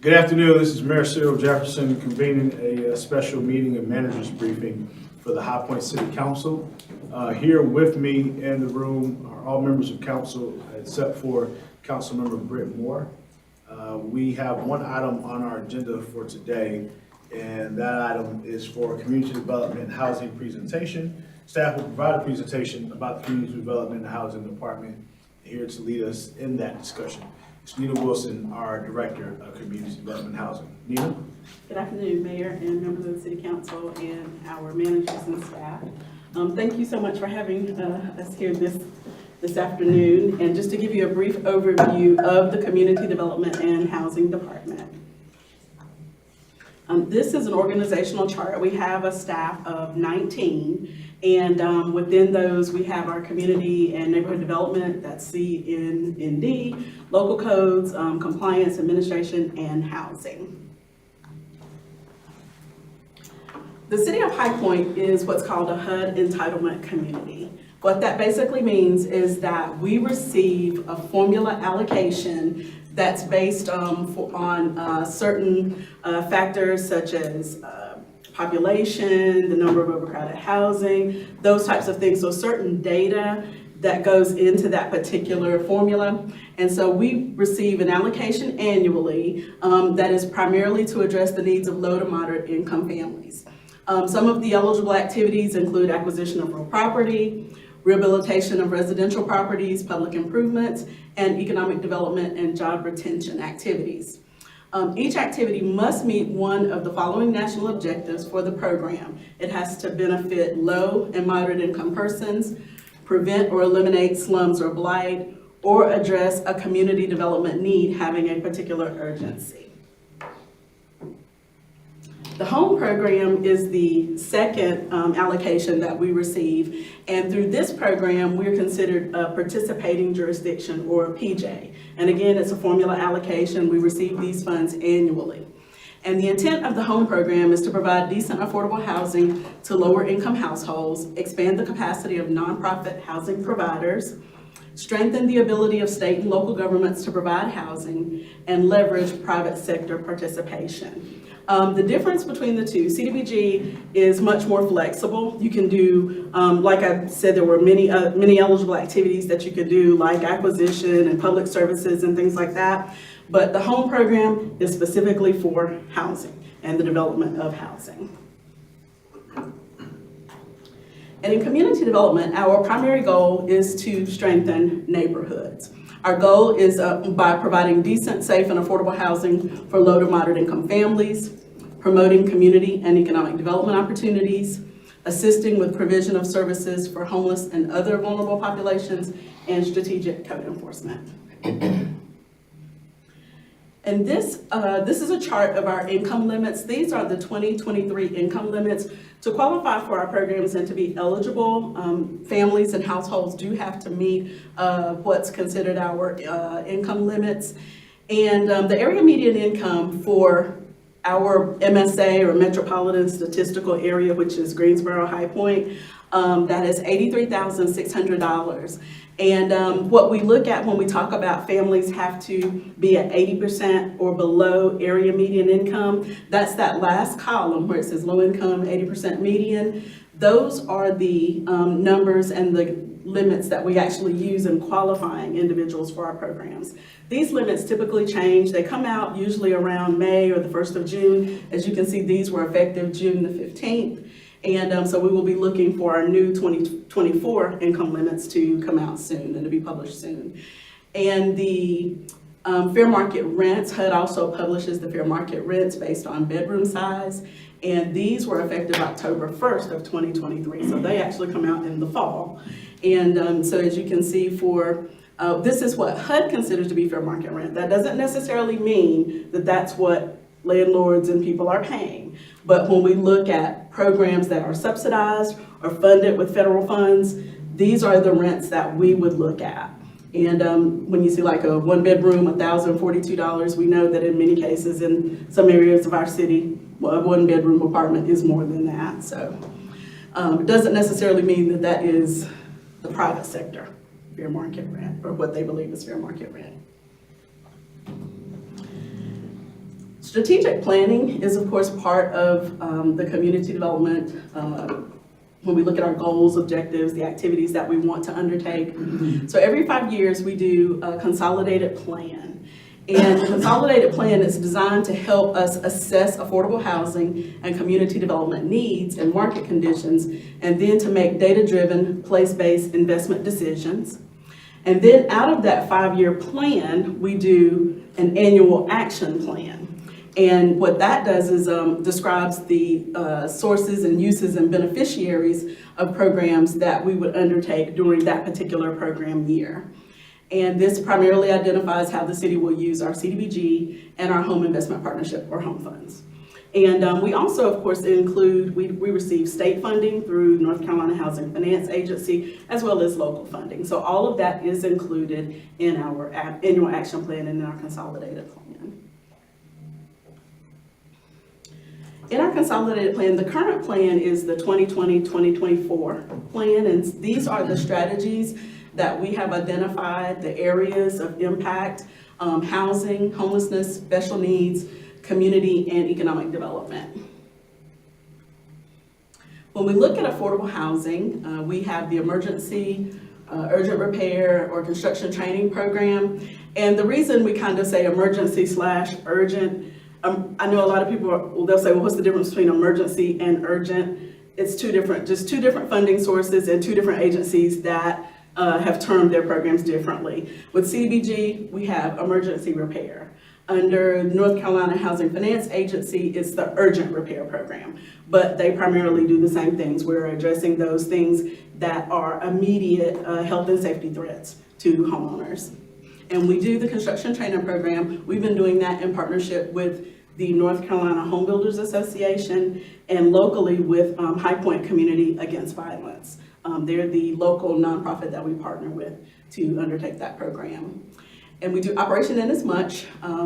Good afternoon. This is Mayor Cyril Jefferson convening a special meeting and managers briefing for the High Point City Council. Here with me in the room are all members of council except for Councilmember Britt Moore. We have one item on our agenda for today, and that item is for community development and housing presentation. Staff will provide a presentation about the community development and housing department. Here to lead us in that discussion is Nina Wilson, our Director of Community Development and Housing. Nina? Good afternoon, Mayor and members of the City Council and our managers and staff. Thank you so much for having us here this afternoon. And just to give you a brief overview of the Community Development and Housing Department. This is an organizational chart. We have a staff of 19, and within those we have our community and neighborhood development, that's CNND, local codes, compliance, administration, and housing. The City of High Point is what's called a HUD entitlement community. What that basically means is that we receive a formula allocation that's based on certain factors such as population, the number of overcrowded housing, those types of things. So certain data that goes into that particular formula. And so we receive an allocation annually that is primarily to address the needs of low to moderate income families. Some of the eligible activities include acquisition of real property, rehabilitation of residential properties, public improvements, and economic development and job retention activities. Each activity must meet one of the following national objectives for the program. It has to benefit low and moderate income persons, prevent or eliminate slums or blight, or address a community development need having a particular urgency. The HOME program is the second allocation that we receive, and through this program, we're considered a participating jurisdiction, or a PJ. And again, it's a formula allocation. We receive these funds annually. And the intent of the HOME program is to provide decent, affordable housing to lower income households, expand the capacity of nonprofit housing providers, strengthen the ability of state and local governments to provide housing, and leverage private sector participation. The difference between the two, CDBG is much more flexible. You can do, like I said, there were many eligible activities that you could do, like acquisition and public services and things like that. But the HOME program is specifically for housing and the development of housing. And in community development, our primary goal is to strengthen neighborhoods. Our goal is by providing decent, safe, and affordable housing for low to moderate income families, promoting community and economic development opportunities, assisting with provision of services for homeless and other vulnerable populations, and strategic code enforcement. And this is a chart of our income limits. These are the 2023 income limits. To qualify for our programs and to be eligible, families and households do have to meet what's considered our income limits. And the area median income for our MSA, or Metropolitan Statistical Area, which is Greensboro, High Point, that is $83,600. And what we look at when we talk about families have to be at 80% or below area median income, that's that last column where it says low income, 80% median. Those are the numbers and the limits that we actually use in qualifying individuals for our programs. These limits typically change. They come out usually around May or the 1st of June. As you can see, these were effective June the 15th. And so we will be looking for our new 2024 income limits to come out soon and to be published soon. And the fair market rents, HUD also publishes the fair market rents based on bedroom size. And these were effective October 1st of 2023. So they actually come out in the fall. And so as you can see this is what HUD considers to be fair market rent. That doesn't necessarily mean that that's what landlords and people are paying. But when we look at programs that are subsidized or funded with federal funds, these are the rents that we would look at. And when you see like a one bedroom, $1,042, we know that in many cases in some areas of our city, a one bedroom apartment is more than that. So it doesn't necessarily mean that that is the private sector fair market rent, or what they believe is fair market rent. Strategic planning is, of course, part of the community development when we look at our goals, objectives, the activities that we want to undertake. So every 5 years, we do a consolidated plan. And the consolidated plan is designed to help us assess affordable housing and community development needs and market conditions, and then to make data-driven, place-based investment decisions. And then out of that 5-year plan, we do an annual action plan. And what that does is describes the sources and uses and beneficiaries of programs that we would undertake during that particular program year. And this primarily identifies how the city will use our CDBG and our home investment partnership or home funds. And we also, of course, include, we receive state funding through North Carolina Housing Finance Agency, as well as local funding. So all of that is included in our annual action plan and in our consolidated plan. In our consolidated plan, the current plan is the 2020-2024 plan, and these are the strategies that we have identified, the areas of impact, housing, homelessness, special needs, community, and economic development. When we look at affordable housing, we have the emergency, urgent repair, or construction training program. And the reason we kind of say emergency/urgent, I know a lot of people, they'll say, well, what's the difference between emergency and urgent? It's just two different funding sources and two different agencies that have termed their programs differently. With CDBG, we have emergency repair. Under North Carolina Housing Finance Agency, it's the urgent repair program, but they primarily do the same things. We're addressing those things that are immediate health and safety threats to homeowners. And we do the construction training program. We've been doing that in partnership with the North Carolina Home Builders Association and locally with High Point Community Against Violence. They're the local nonprofit that we partner with to undertake that program. And we do Operation Inasmuch,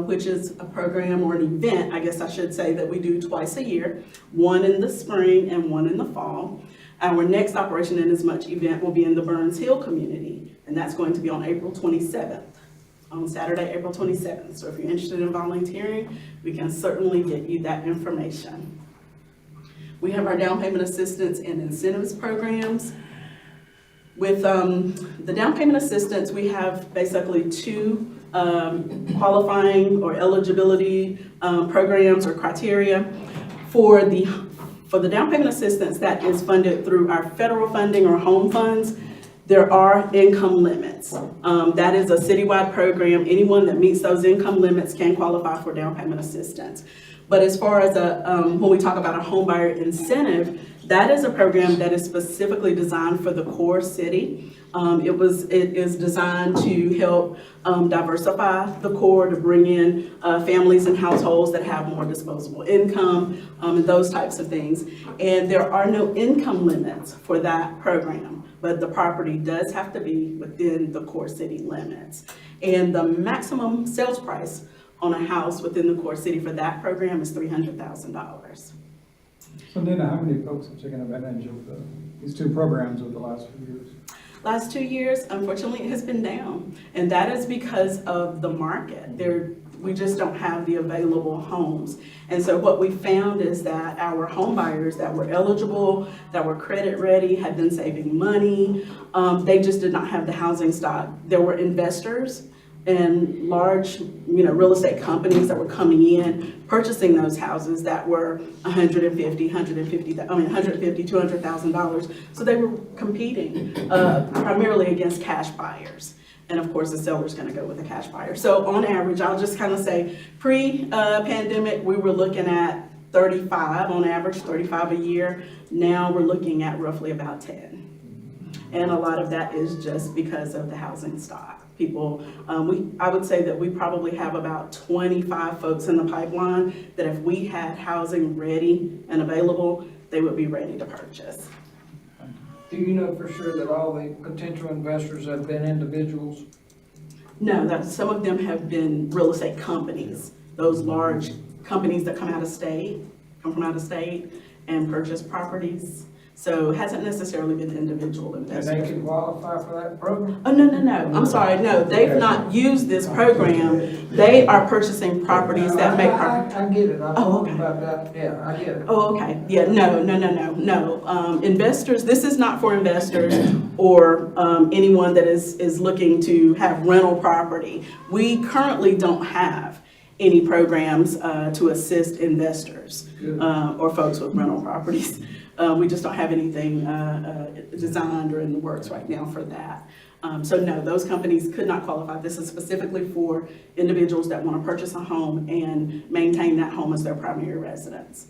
which is a program or an event, I guess I should say, that we do twice a year, one in the spring and one in the fall. Our next Operation Inasmuch event will be in the Burns Hill community, and that's going to be on April 27th. On Saturday, April 27th. So if you're interested in volunteering, we can certainly get you that information. We have our down payment assistance and incentives programs. With the down payment assistance, we have basically two qualifying or eligibility programs or criteria. For the down payment assistance that is funded through our federal funding or home funds, there are income limits. That is a citywide program. Anyone that meets those income limits can qualify for down payment assistance. But as far as when we talk about a home buyer incentive, that is a program that is specifically designed for the core city. It is designed to help diversify the core, to bring in families and households that have more disposable income and those types of things. And there are no income limits for that program, but the property does have to be within the core city limits. And the maximum sales price on a house within the core city for that program is $300,000. So Nina, how many folks have taken advantage of these two programs over the last few years? Last 2 years, unfortunately, it has been down, and that is because of the market. We just don't have the available homes. And so what we found is that our home buyers that were eligible, that were credit ready, had been saving money, they just did not have the housing stock. There were investors and large, real estate companies that were coming in, purchasing those houses that were $200,000. So they were competing primarily against cash buyers. And of course, the seller's gonna go with a cash buyer. So on average, I'll just kind of say, pre-pandemic, we were looking at 35 on average, 35 a year. Now we're looking at roughly about 10. And a lot of that is just because of the housing stock. People, I would say that we probably have about 25 folks in the pipeline that if we had housing ready and available, they would be ready to purchase. Do you know for sure that all the potential investors have been individuals? No, that some of them have been real estate companies, those large companies that come from out of state and purchase properties. So it hasn't necessarily been individual And they investors. can qualify for that program? Oh, no, I'm sorry, no, they've not used this program. They are purchasing properties that make. I get it, I'm Oh, talking okay. about that, yeah, I get it. Oh, okay, yeah, no. Investors, this is not for investors or anyone that is looking to have rental property. We currently don't have any programs to assist investors or folks with rental properties. We just don't have anything designed or in the works right now for that. So no, those companies could not qualify. This is specifically for individuals that want to purchase a home and maintain that home as their primary residence.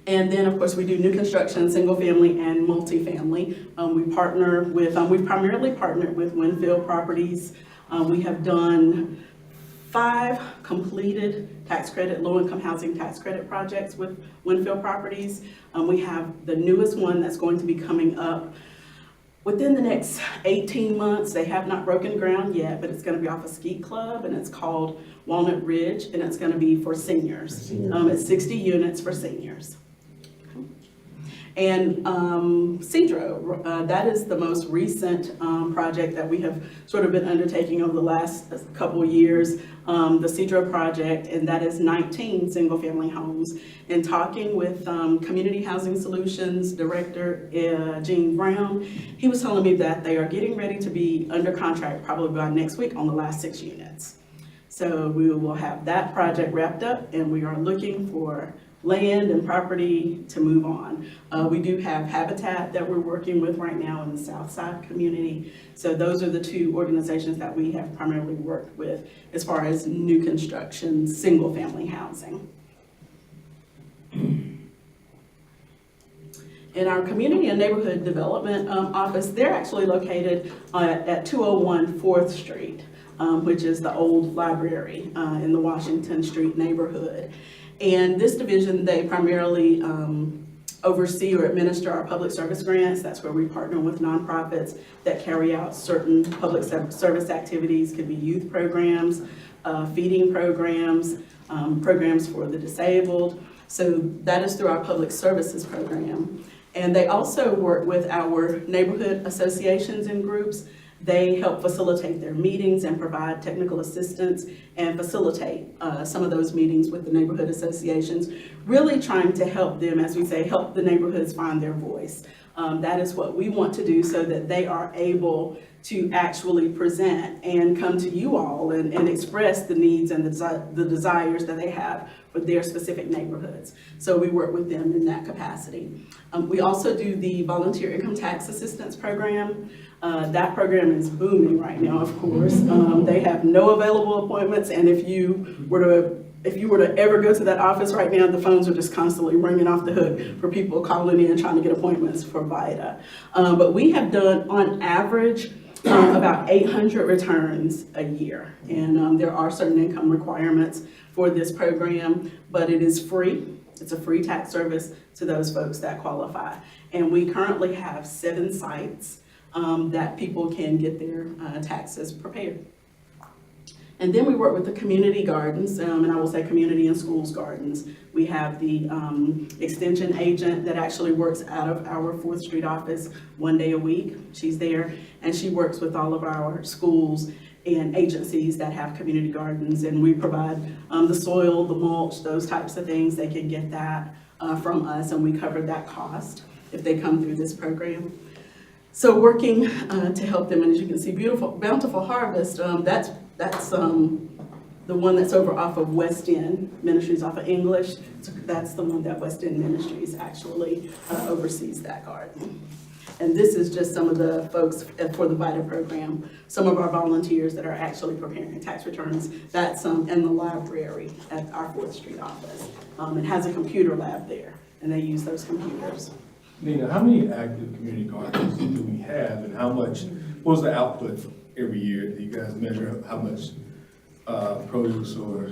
And then, of course, we do new construction, single family and multifamily. We partner with, we primarily partnered with Winfield Properties. We have done 5 completed tax credit, low-income housing tax credit projects with Winfield Properties. We have the newest one that's going to be coming up within the next 18 months. They have not broken ground yet, but it's going to be off a Skeet Club, and it's called Walnut Ridge, and it's going to be for seniors. It's 60 units for seniors. And Cedro, that is the most recent project that we have sort of been undertaking over the last couple of years, the Cedro project, and that is 19 single-family homes. And talking with Community Housing Solutions Director Gene Brown, he was telling me that they are getting ready to be under contract probably by next week on the last 6 units. So we will have that project wrapped up, and we are looking for land and property to move on. We do have Habitat that we're working with right now in the Southside community. So those are the 2 organizations that we have primarily worked with as far as new construction, single family housing. In our Community and Neighborhood Development Office, they're actually located at 201 4th Street, which is the old library in the Washington Street neighborhood. And this division, they primarily oversee or administer our public service grants. That's where we partner with nonprofits that carry out certain public service activities. Could be youth programs, feeding programs, programs for the disabled. So that is through our public services program. And they also work with our neighborhood associations and groups. They help facilitate their meetings and provide technical assistance and facilitate some of those meetings with the neighborhood associations, really trying to help them, as we say, help the neighborhoods find their voice. That is what we want to do so that they are able to actually present and come to you all and express the needs and the desires that they have for their specific neighborhoods. So we work with them in that capacity. We also do the Volunteer Income Tax Assistance Program. That program is booming right now, of course. They have no available appointments, and if you were to ever go to that office right now, the phones are just constantly ringing off the hook for people calling in trying to get appointments for VITA. But we have done, on average, about 800 returns a year. And there are certain income requirements for this program, but it is free. It's a free tax service to those folks that qualify. And we currently have 7 sites that people can get their taxes prepared. And then we work with the community gardens, and I will say community and schools gardens. We have the extension agent that actually works out of our 4th Street office 1 day a week. She's there, and she works with all of our schools and agencies that have community gardens, and we provide the soil, the mulch, those types of things. They can get that from us, and we cover that cost if they come through this program. So working to help them, and as you can see, beautiful, Bountiful Harvest, that's the one that's over off of West End Ministries off of English. So that's the one that West End Ministries actually oversees that garden. And this is just some of the folks for the VITA program, some of our volunteers that are actually preparing tax returns. That's in the library at our 4th Street office. It has a computer lab there, and they use those computers. Nina, how many active community gardens do we have, and how much, what's the output every year? Do you guys measure how much produce or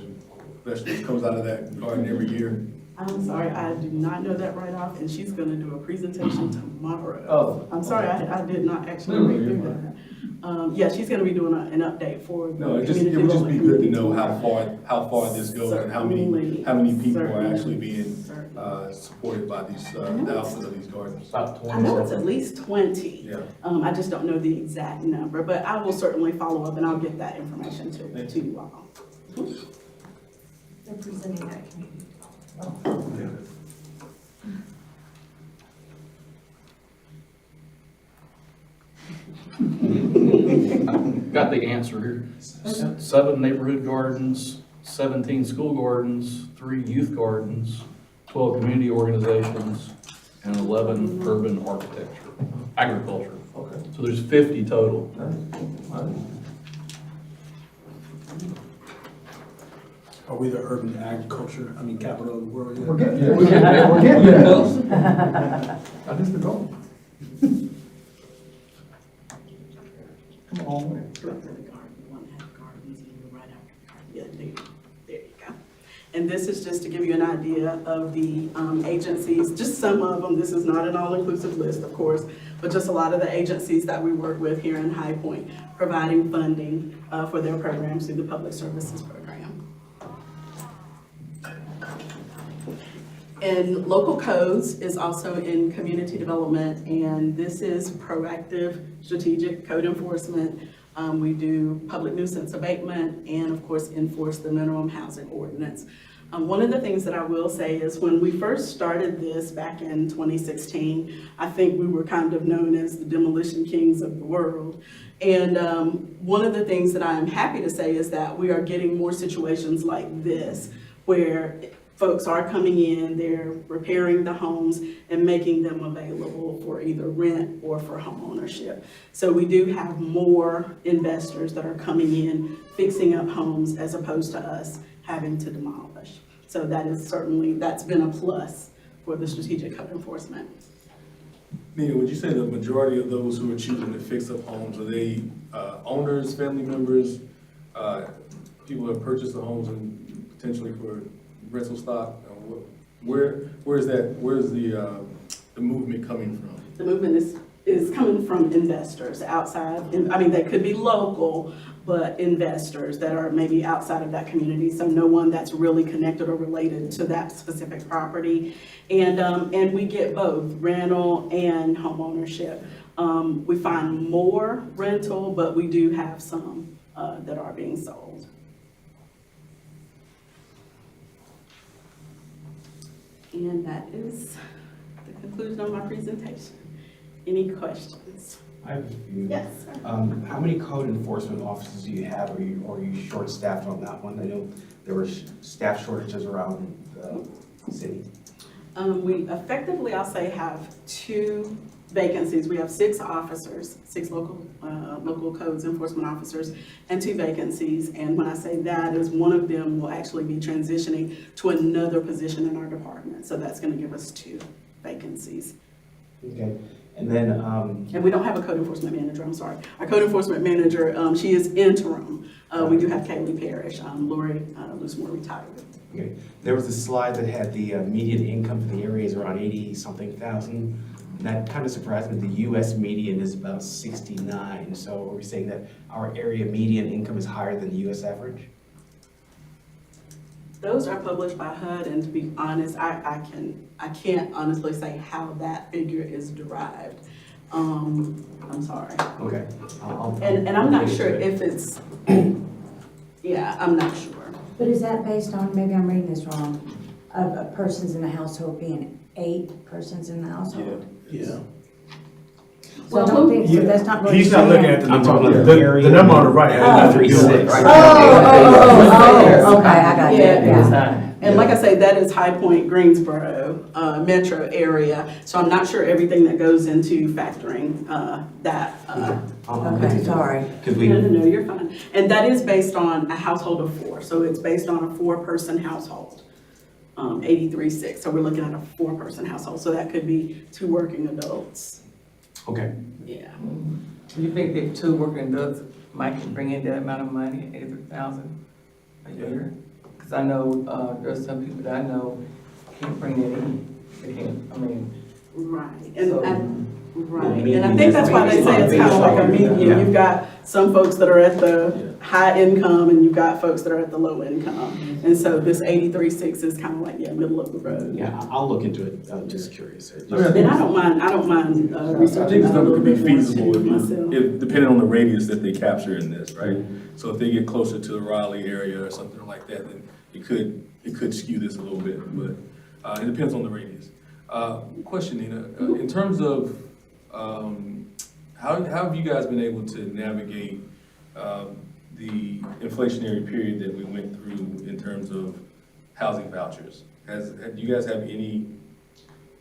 vegetables comes out of that garden every year? I'm sorry, I do not know that right off, and she's gonna do a presentation tomorrow. Oh. I'm sorry, I did not actually No, read you're through that. Yeah, she's gonna be doing an update for the No, it community would just be good to development know committee. how far this goes and how Certainly, many people are certainly, actually being, certainly. supported by these, the output of these gardens. About I know it's at least 20. Yeah. I just don't know the exact number, but I will certainly follow up and I'll get that information to you all. They're presenting that community. Got the answer here. 7 neighborhood gardens, 17 school gardens, 3 youth gardens, 12 community organizations, and 11 urban agriculture. Okay. So there's 50 total. Are we the urban agriculture, capital of the world yet? We're getting there. We're getting there. That is the goal. Come on. Right for the garden, one had gardens and you're right after the garden. Yeah, there you go. And this is just to give you an idea of the agencies, just some of them. This is not an all-inclusive list, of course, but just a lot of the agencies that we work with here in High Point, providing funding for their programs through the Public Services Program. And local codes is also in community development, and this is proactive strategic code enforcement. We do public nuisance abatement and of course enforce the minimum housing ordinance. One of the things that I will say is when we first started this back in 2016, I think we were kind of known as the demolition kings of the world. And one of the things that I am happy to say is that we are getting more situations like this where folks are coming in, they're repairing the homes and making them available for either rent or for home ownership. So we do have more investors that are coming in, fixing up homes as opposed to us having to demolish. So that is certainly, that's been a plus for the strategic code enforcement. Nina, would you say the majority of those who are choosing to fix up homes, are they owners, family members, people who have purchased the homes and potentially for rental stock? Where's the movement coming from? The movement is coming from investors outside, they could be local, but investors that are maybe outside of that community, so no one that's really connected or related to that specific property. And we get both rental and home ownership. We find more rental, but we do have some that are being sold. And that is the conclusion of my presentation. Any questions? I have a few. Yes, sir. How many code enforcement officers do you have, or are you short-staffed on that one? I know there were staff shortages around the city. We effectively, I'll say, have 2 vacancies. We have 6 officers, 6 local codes enforcement officers, and 2 vacancies. And when I say that is one of them will actually be transitioning to another position in our department. So that's going to give us 2 vacancies. Okay, and then, And we don't have a code enforcement manager, I'm sorry. Our code enforcement manager, she is interim. We do have Kaylee Parrish. Lori Loosemore retired. okay, there was a slide that had the median income for the area is around 80-something thousand. And that kind of surprised me. The US median is about 69. So are we saying that our area median income is higher than the US average? Those are published by HUD, and to be honest, I can't honestly say how that figure is derived. I'm sorry. Okay. And I'm not sure if it's, yeah, I'm not sure. But is that based on, maybe I'm reading this wrong, of persons in the household being 8 persons in the household? Yeah. So I don't think, so that's not really. He's not looking at the I'm talking number, about the the area. number on the right. has nothing to do with it. Right. Oh, okay, I got you, yeah. And like I say, that is High Point, Greensboro, metro area, so I'm not sure everything that goes into factoring that. Okay, sorry. Because we, No, you're fine. And that is based on a household of 4, so it's based on a 4-person household. 83.6, so we're looking at a 4-person household, so that could be 2 working adults. okay. Yeah. Do you think that 2 working adults might bring in that amount of money, 83,000 a year? Because I know there's some people that I know can't bring that in. They can't, I mean, Right, So- right, and I think that's why they say it's kind of like a median. Yeah. You've got some folks that are at the high income and you've got folks that are at the low income. And so this 83.6 is kind of like, yeah, middle of the road. Yeah, I'll look into it, I'm just curious. I mean, And I don't mind I researching think this that a number little could be bit more feasible too myself. if, depending on the radius that they capture in this, right? So if they get closer to the Raleigh area or something like that, then it could skew this a little bit, but, it depends on the radius. Question, Nina, in terms of, how have you guys been able to navigate, the inflationary period that we went through in terms of housing vouchers? Do you guys have any?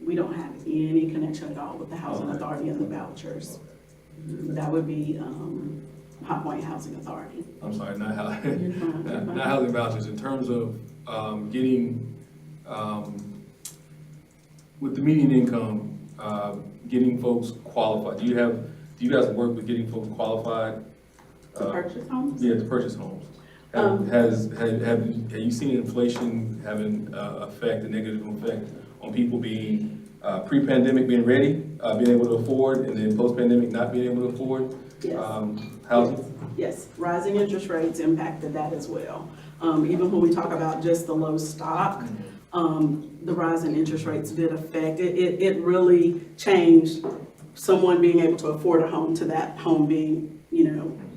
We don't have any connection at all with the housing authority and the vouchers. That would be, High Point Housing Authority. I'm sorry, not You're fine, you're fine. not housing vouchers, in terms of, getting, with the median income, getting folks qualified. Do you guys work with getting folks qualified? To purchase homes? Yeah, to purchase homes. Have you seen inflation having a negative effect on people being, pre-pandemic being ready, being able to afford, and then post-pandemic not being able to afford, Yes. housing? Yes, rising interest rates impacted that as well. Even when we talk about just the low stock, the rise in interest rates did affect it. It really changed someone being able to afford a home to that home being,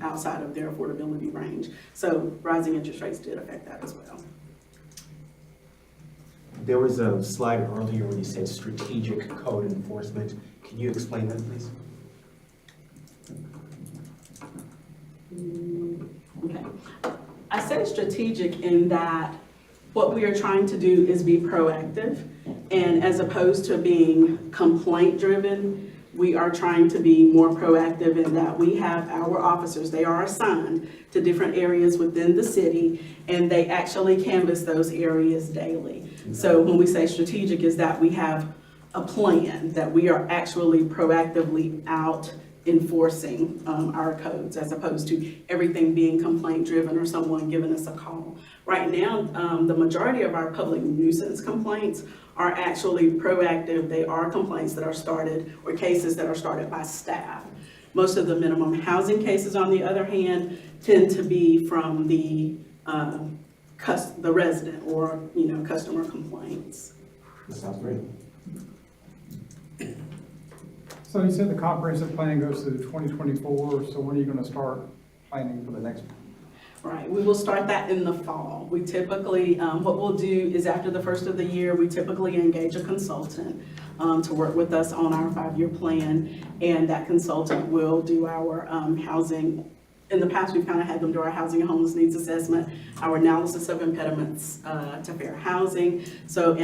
outside of their affordability range. So rising interest rates did affect that as well. There was a slide earlier where you said strategic code enforcement. Can you explain that, please? Okay. I say strategic in that what we are trying to do is be proactive, and as opposed to being complaint-driven, we are trying to be more proactive in that we have our officers, they are assigned to different areas within the city, and they actually canvass those areas daily. So when we say strategic, is that we have a plan, that we are actually proactively out enforcing our codes, as opposed to everything being complaint-driven or someone giving us a call. Right now, the majority of our public nuisance complaints are actually proactive. They are complaints that are started or cases that are started by staff. Most of the minimum housing cases, on the other hand, tend to be from the resident or, customer complaints. That sounds great. So you said the comprehensive plan goes through 2024, so when are you gonna start planning for the next one? Right, we will start that in the fall. We typically, what we'll do is after the first of the year, we typically engage a consultant to work with us on our 5-year plan, and that consultant will do our housing. In the past, we've kind of had them do our housing and homeless needs assessment, our analysis of impediments to fair housing. So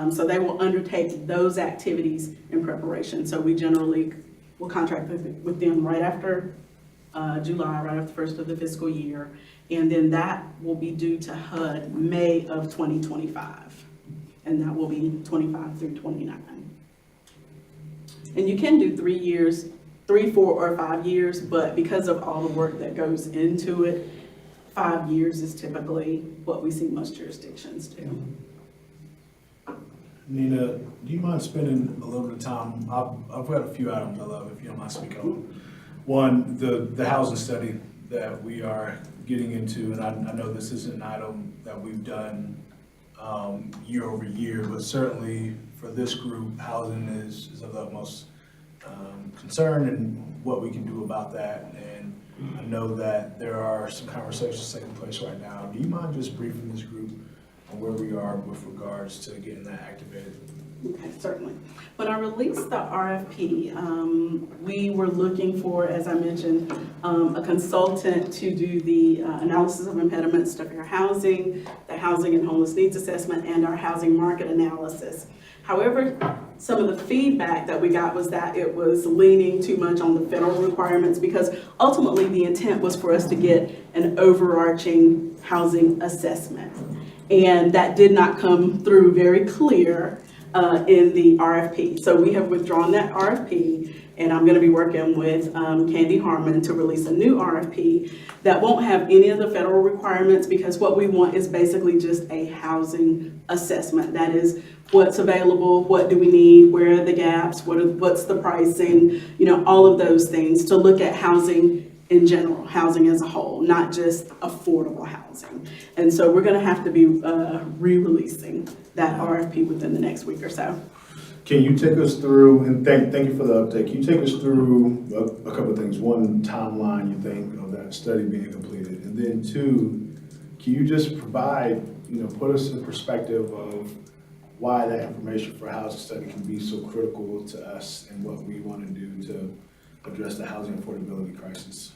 so they will undertake those activities in preparation. So we generally will contract with them right after July, right after the first of the fiscal year. And then that will be due to HUD May of 2025. And that will be 25 through 29. And you can do 3 years, 3, 4, or 5 years, but because of all the work that goes into it, 5 years is typically what we see most jurisdictions do. Nina, do you mind spending a little bit of time? I've got a few items I love, if you don't mind speaking on. One, the housing study that we are getting into, and I know this isn't an item that we've done year over year, but certainly for this group, housing is of the utmost concern and what we can do about that. And I know that there are some conversations taking place right now. Do you mind just briefing this group on where we are with regards to getting that activated? Okay, certainly. When I released the RFP, we were looking for, as I mentioned, a consultant to do the analysis of impediments to fair housing, the housing and homeless needs assessment, and our housing market analysis. However, some of the feedback that we got was that it was leaning too much on the federal requirements, because ultimately the intent was for us to get an overarching housing assessment. And that did not come through very clear in the RFP. So we have withdrawn that RFP, And I'm gonna be working with Candy Harmon to release a new RFP that won't have any of the federal requirements, because what we want is basically just a housing assessment. That is, what's available, what do we need, where are the gaps, what's the pricing, all of those things, to look at housing in general, housing as a whole, not just affordable housing. And so we're gonna have to be re-releasing that RFP within the next week or so. Can you take us through, and thank you for the update, can you take us through a couple of things? One, timeline you think of that study being completed, and then two, can you just provide, put us in perspective of why that information for a housing study can be so critical to us and what we want to do to address the housing affordability crisis?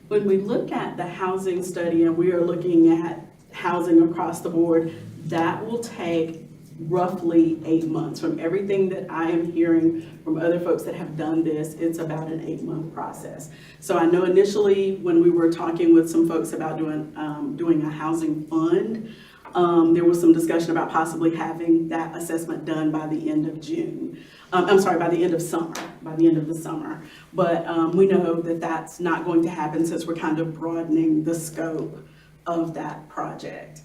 When we look at the housing study and we are looking at housing across the board, that will take roughly 8 months. From everything that I am hearing from other folks that have done this, it's about an 8-month process. So I know initially when we were talking with some folks about doing a housing fund, there was some discussion about possibly having that assessment done by the end of June. By the end of the summer. But we know that that's not going to happen since we're kind of broadening the scope of that project.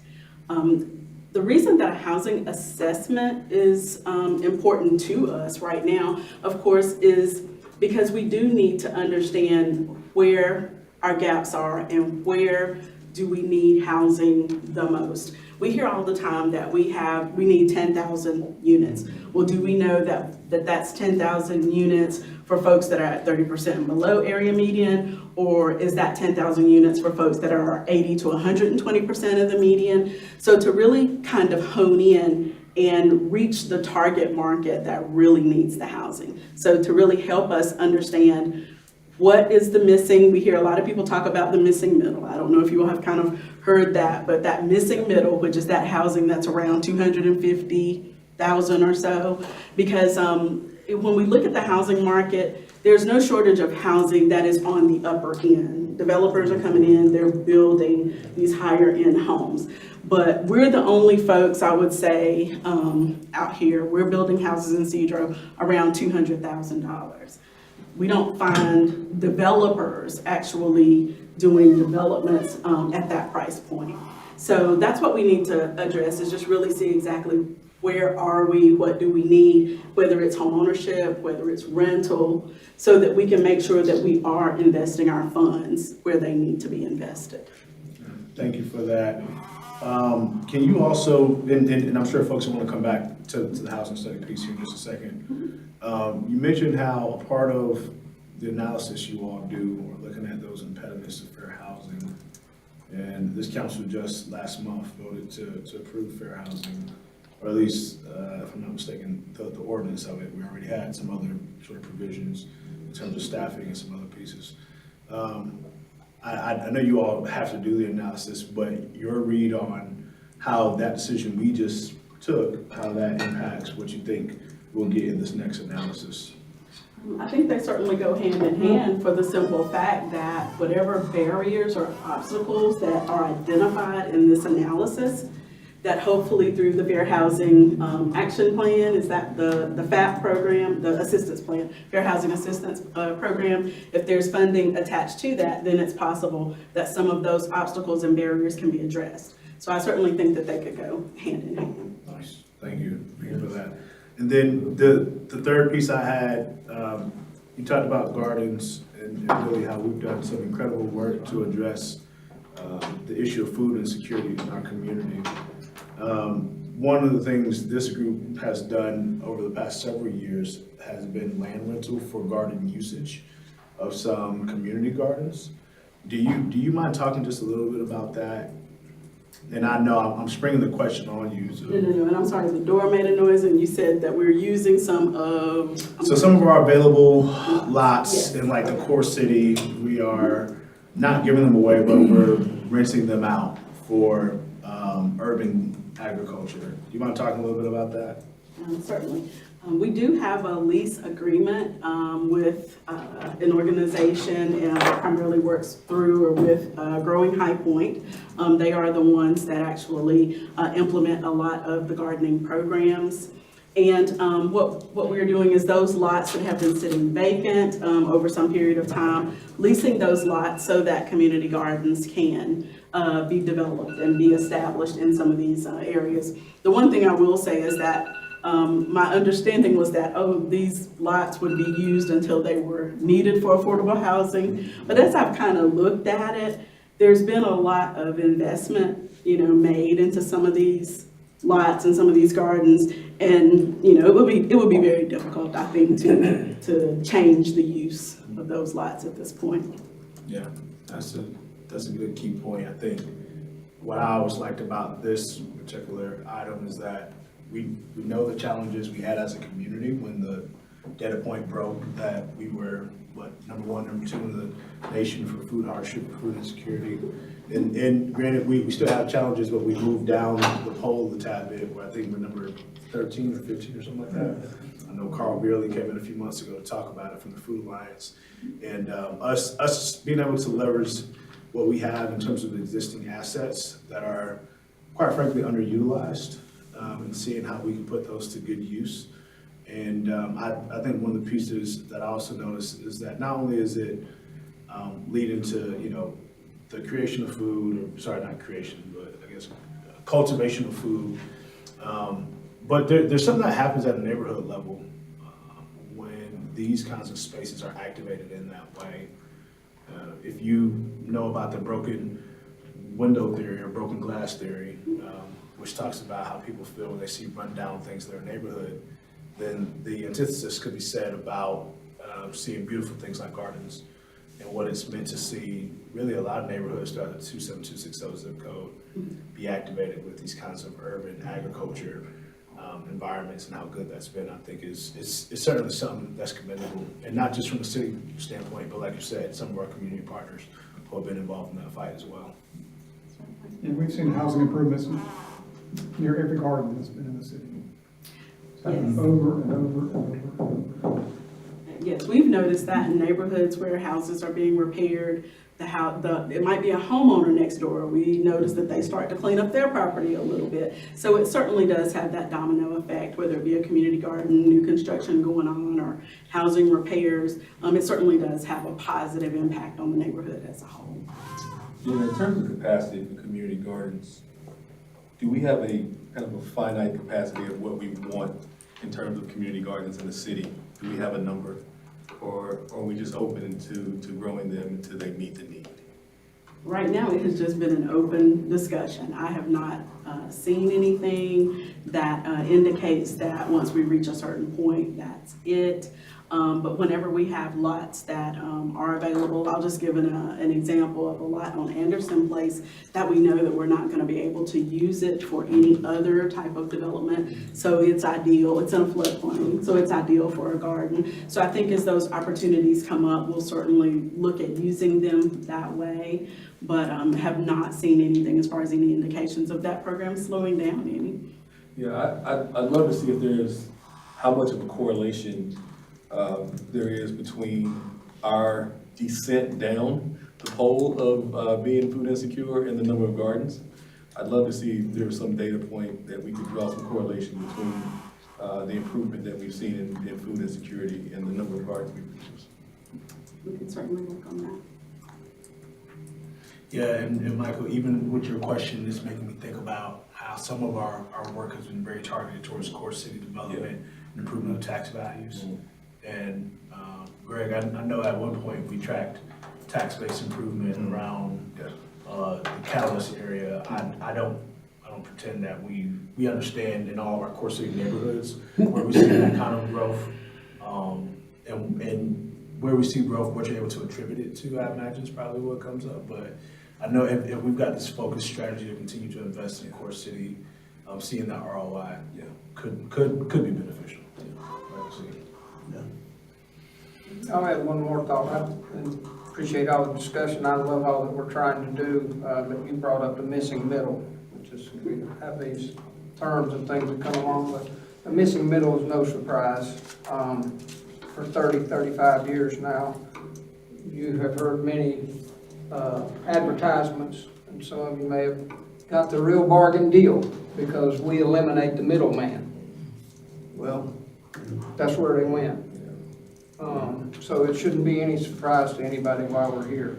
The reason that a housing assessment is important to us right now, of course, is because we do need to understand where our gaps are and where do we need housing the most. We hear all the time that we need 10,000 units. Well, do we know that's 10,000 units for folks that are at 30% and below area median? Or is that 10,000 units for folks that are 80 to 120% of the median? So to really kind of hone in and reach the target market that really needs the housing. So to really help us understand what is the missing, we hear a lot of people talk about the missing middle. I don't know if you all have kind of heard that, but that missing middle, which is that housing that's around 250,000 or so, because when we look at the housing market, there's no shortage of housing that is on the upper end. Developers are coming in, they're building these higher end homes. But we're the only folks, I would say, out here, we're building houses in Cedro around $200,000. We don't find developers actually doing developments at that price point. So that's what we need to address, is just really see exactly where are we, what do we need, whether it's home ownership, whether it's rental, so that we can make sure that we are investing our funds where they need to be invested. Thank you for that. Can you also, and I'm sure folks want to come back to the housing study piece here in just a second. You mentioned how a part of the analysis you all do, or looking at those impediments to fair housing, and this council just last month voted to approve fair housing, or at least, if I'm not mistaken, the ordinance of it. We already had some other sort of provisions in terms of staffing and some other pieces. I know you all have to do the analysis, but your read on how that decision we just took, how that impacts what you think we'll get in this next analysis. I think they certainly go hand in hand, for the simple fact that whatever barriers or obstacles that are identified in this analysis, that hopefully through the Fair Housing Action Plan, is that the FAP program, the assistance plan, Fair Housing Assistance Program, if there's funding attached to that, then it's possible that some of those obstacles and barriers can be addressed. So I certainly think that they could go hand in hand. Nice, thank you for that. And then the third piece I had, you talked about gardens and really how we've done some incredible work to address the issue of food insecurity in our community. One of the things this group has done over the past several years has been land rental for garden usage of some community gardens. Do you mind talking just a little bit about that? And I know I'm springing the question on you. So. No, and I'm sorry, the door made a noise and you said that we're using some of... So some of our available lots in like the core city, we are not giving them away, but we're renting them out for urban agriculture. Do you mind talking a little bit about that? Certainly. We do have a lease agreement with an organization that primarily works through or with Growing High Point. They are the ones that actually implement a lot of the gardening programs. And what we're doing is those lots that have been sitting vacant over some period of time, leasing those lots so that community gardens can be developed and be established in some of these areas. The one thing I will say is that my understanding was that, these lots would be used until they were needed for affordable housing. But as I've kind of looked at it, there's been a lot of investment, made into some of these lots and some of these gardens. And, it would be very difficult, I think, to change the use of those lots at this point. Yeah, that's a good key point. I think what I always liked about this particular item is that we know the challenges we had as a community when the data point broke, that we were, number 1, number 2 in the nation for food hardship, food insecurity. And granted, we still have challenges, but we moved down the pole a tad bit, where I think we're number 13 or 15 or something like that. I know Carl Beerley came in a few months ago to talk about it from the Food Alliance. And us being able to leverage what we have in terms of existing assets that are, quite frankly, underutilized, and seeing how we can put those to good use. And I think one of the pieces that I also noticed is that not only is it leading to, the creation of food, or sorry, not creation, but I guess cultivation of food, but there's something that happens at a neighborhood level when these kinds of spaces are activated in that way. If you know about the broken window theory or broken glass theory, which talks about how people feel when they see run down things in their neighborhood, then the antithesis could be said about seeing beautiful things like gardens and what it's meant to see really a lot of neighborhoods throughout the 27260 zip code be activated with these kinds of urban agriculture environments, and how good that's been, I think is certainly something that's commendable. And not just from a city standpoint, but like you said, some of our community partners who have been involved in that fight as well. And we've seen housing improvements near every garden that's been in the city. It's happened Yes. over and over and over and over. Yes, we've noticed that in neighborhoods where houses are being repaired, it might be a homeowner next door. We notice that they start to clean up their property a little bit. So it certainly does have that domino effect, whether it be a community garden, new construction going on, or housing repairs. It certainly does have a positive impact on the neighborhood as a whole. Yeah, in terms of capacity for community gardens, do we have a kind of a finite capacity of what we want in terms of community gardens in the city? Do we have a number? Or are we just open to growing them until they meet the need? Right now, it has just been an open discussion. I have not seen anything that indicates that once we reach a certain point, that's it. But whenever we have lots that are available, I'll just give an example of a lot on Anderson Place that we know that we're not going to be able to use it for any other type of development. So it's ideal. It's in a floodplain, so it's ideal for a garden. So I think as those opportunities come up, we'll certainly look at using them that way, but have not seen anything as far as any indications of that program slowing down any. Yeah, I'd love to see if there's, how much of a correlation there is between our descent down the pole of being food insecure and the number of gardens. I'd love to see if there's some data point that we could draw some correlation between the improvement that we've seen in food insecurity and the number of gardens we produce. We can certainly work on that. Yeah, and Michael, even with your question, it's making me think about how some of our work has been very targeted towards core city development and improvement of tax values. And Greg, I know at one point we tracked tax-based improvement around the Catalyst area. I don't pretend that we understand in all of our core city neighborhoods where we see that kind of growth, and where we see growth, what you're able to attribute it to, I imagine, is probably what comes up. But I know if we've got this focused strategy to continue to invest in core city, seeing that ROI, could be beneficial. I'll add one more thought. I appreciate all the discussion. I love all that we're trying to do, but you brought up the missing middle, which is, we have these terms and things that come along with. The missing middle is no surprise. For 30, 35 years now, you have heard many advertisements, and some of you may have got the real bargain deal because we eliminate the middleman. Well, that's where they went. So it shouldn't be any surprise to anybody why we're here.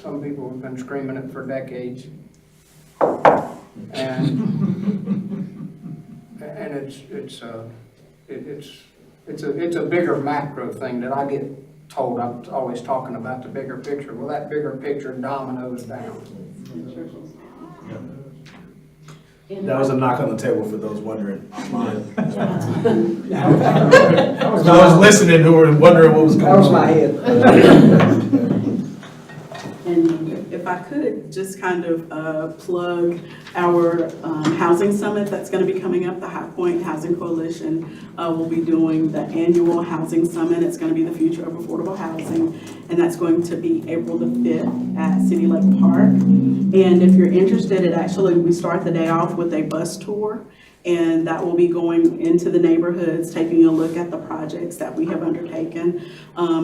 Some people have been screaming it for decades. And it's a bigger macro thing that I get told. I'm always talking about the bigger picture. Well, that bigger picture dominoes down. That was a knock on the table for those wondering online. That was Those listening who were wondering what was going on. That was my head. And if I could, just kind of plug our housing summit that's going to be coming up. The High Point Housing Coalition will be doing the annual housing summit. It's going to be the future of affordable housing, and that's going to be April the 5th at City Lake Park. And if you're interested, we start the day off with a bus tour, and that will be going into the neighborhoods, taking a look at the projects that we have undertaken,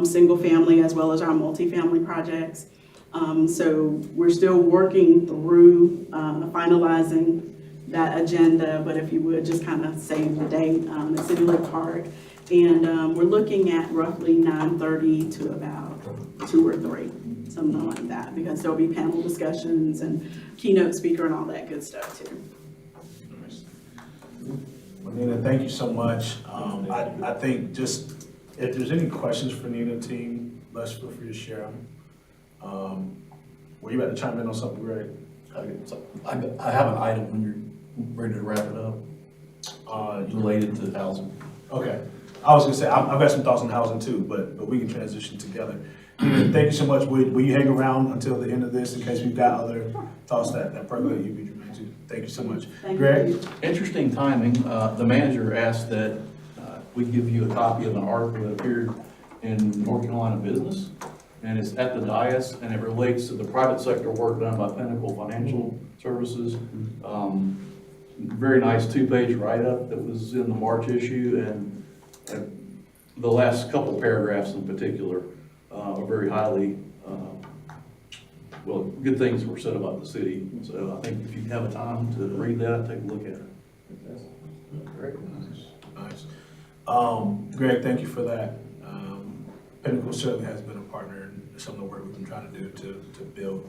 single family as well as our multifamily projects. So we're still working through finalizing that agenda, but if you would just kind of save the date at City Lake Park. And we're looking at roughly 9:30 to about 2 or 3, something like that, because there'll be panel discussions and keynote speaker and all that good stuff too. Well, Nina, thank you so much. I think just, if there's any questions for Nina and team, let's feel free to share them. Were you about to chime in on something, Greg? I have an item when you're ready to wrap it up, related to housing. Okay. I was gonna say, I've got some thoughts on housing too, but we can transition together. Nina, thank you so much. Will you hang around until the end of this in case we've got other thoughts that percolate you'd be germane to? Thank you so much. Thank Greg? you. Interesting timing. The manager asked that we give you a copy of an article that appeared in North Carolina Business, and it's at the dais, and it relates to the private sector work done by Pinnacle Financial Services. Very nice 2-page write-up that was in the March issue, and the last couple paragraphs in particular are very highly, good things were said about the city. So I think if you have a time to read that, take a look at it. Great. Nice. Greg, thank you for that. Pinnacle certainly has been a partner in some of the work we've been trying to do to build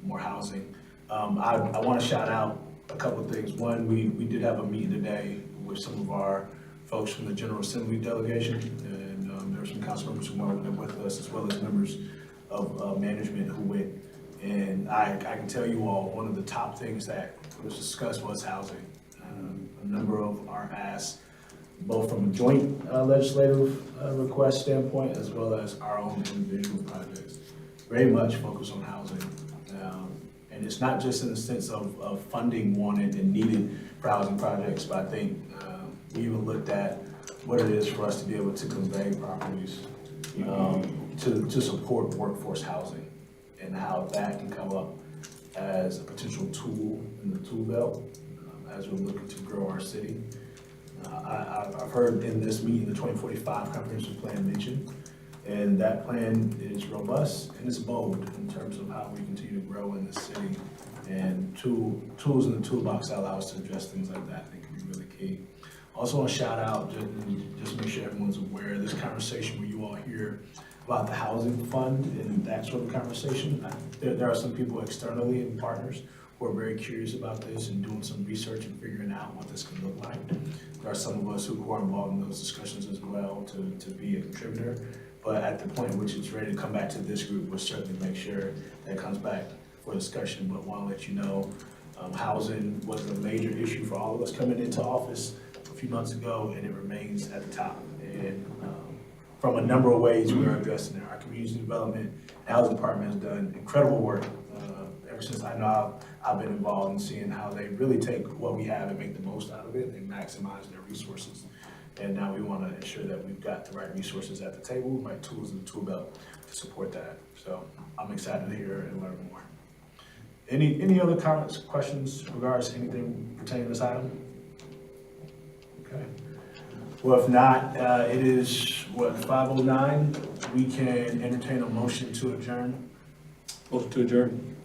more housing. I want to shout out a couple of things. One, we did have a meeting today with some of our folks from the General Assembly delegation, and there were some council members who were with us, as well as members of management who went. And I can tell you all, one of the top things that was discussed was housing. A number of our asks, both from a joint legislative request standpoint, as well as our own individual projects, very much focused on housing. And it's not just in the sense of funding wanted and needed for housing projects, but I think we even looked at what it is for us to be able to convey properties to support workforce housing, and how that can come up as a potential tool in the tool belt as we're looking to grow our city. I've heard in this meeting the 2045 comprehensive plan mentioned, and that plan is robust and it's bold in terms of how we continue to grow in this city, and tools in the toolbox that allow us to address things like that. I think can be really key. Also want to shout out, just make sure everyone's aware of this conversation where you all hear about the housing fund and that sort of conversation. There are some people externally and partners who are very curious about this and doing some research and figuring out what this can look like. There are some of us who are involved in those discussions as well to be a contributor. But at the point in which it's ready to come back to this group, we'll certainly make sure that it comes back for discussion. But want to let you know, housing was a major issue for all of us coming into office a few months ago, and it remains at the top. And from a number of ways we are addressing it. Our community development housing department has done incredible work ever since I know I've been involved in seeing how they really take what we have and make the most out of it and maximize their resources. And now we want to ensure that we've got the right resources at the table, right tools in the tool belt to support that. So I'm excited to hear and learn more. Any other comments, questions, regards to anything pertaining to this item? Okay. Well, if not, it is, 5:09. We can entertain a motion to adjourn. Motion to adjourn.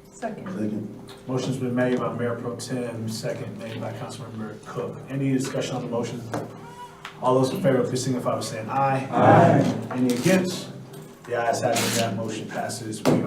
Motion's been made by Mayor Pro Tem, second made by Councilmember Cook. Any discussion on the motion? All those in favor, please signify by saying aye. Any against? The ayes have it, that motion passes. We